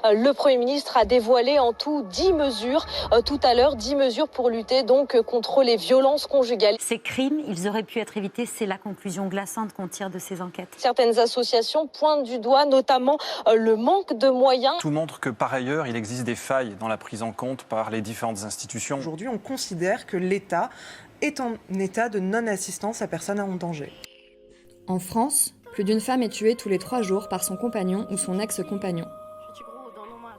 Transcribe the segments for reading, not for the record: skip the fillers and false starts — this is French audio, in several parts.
Le Premier ministre a dévoilé en tout 10 mesures tout à l'heure, 10 mesures pour lutter donc contre les violences conjugales. Ces crimes, ils auraient pu être évités, c'est la conclusion glaçante qu'on tire de ces enquêtes. Certaines associations pointent du doigt notamment le manque de moyens. Tout montre que par ailleurs, il existe des failles dans la prise en compte par les différentes institutions. Aujourd'hui, on considère que l'État est en état de non-assistance à personne en danger. En France, plus d'une femme est tuée tous les 3 jours par son compagnon ou son ex-compagnon.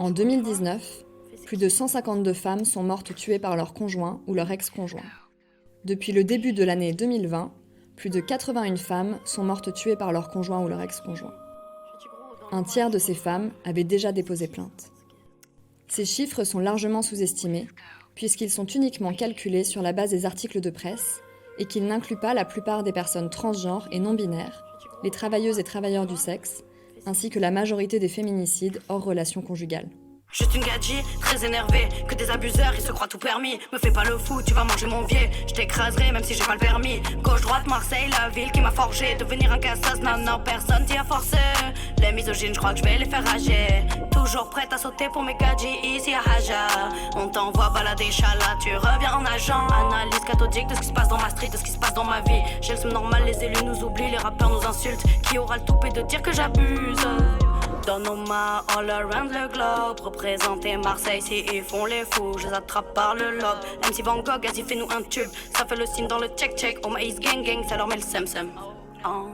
En 2019, plus de 152 femmes sont mortes tuées par leur conjoint ou leur ex-conjoint. Depuis le début de l'année 2020, plus de 81 femmes sont mortes tuées par leur conjoint ou leur ex-conjoint. Un tiers de ces femmes avaient déjà déposé plainte. Ces chiffres sont largement sous-estimés, puisqu'ils sont uniquement calculés sur la base des articles de presse et qu'ils n'incluent pas la plupart des personnes transgenres et non-binaires, les travailleuses et travailleurs du sexe, ainsi que la majorité des féminicides hors relation conjugale. Juste une gadget, très énervée, que des abuseurs, ils se croient tout permis. Me fais pas le fou, tu vas manger mon vieux. Je t'écraserai même si j'ai pas le permis. Gauche-droite, Marseille, la ville qui m'a forgé. Devenir un cassasse, non, personne t'y a forcé. Les misogynes, je crois que je vais les faire rager. Toujours prête à sauter pour mes gadgets, ici à Haja. On t'envoie balader, chala, tu reviens en agent. Analyse cathodique de ce qui se passe dans ma street, de ce qui se passe dans ma vie. J'ai le seum normal, les élus nous oublient, les rappeurs nous insultent. Qui aura le toupet de dire que j'abuse? Dans nos mains, all around le globe. Représenter Marseille, si ils font les fous, je les attrape par le lobe. MC Van Gogh, vas-y, fais-nous un tube. Ça fait le signe dans le check-check. Oh, Maïs gang gang, ça leur met le sem-sem. Oh.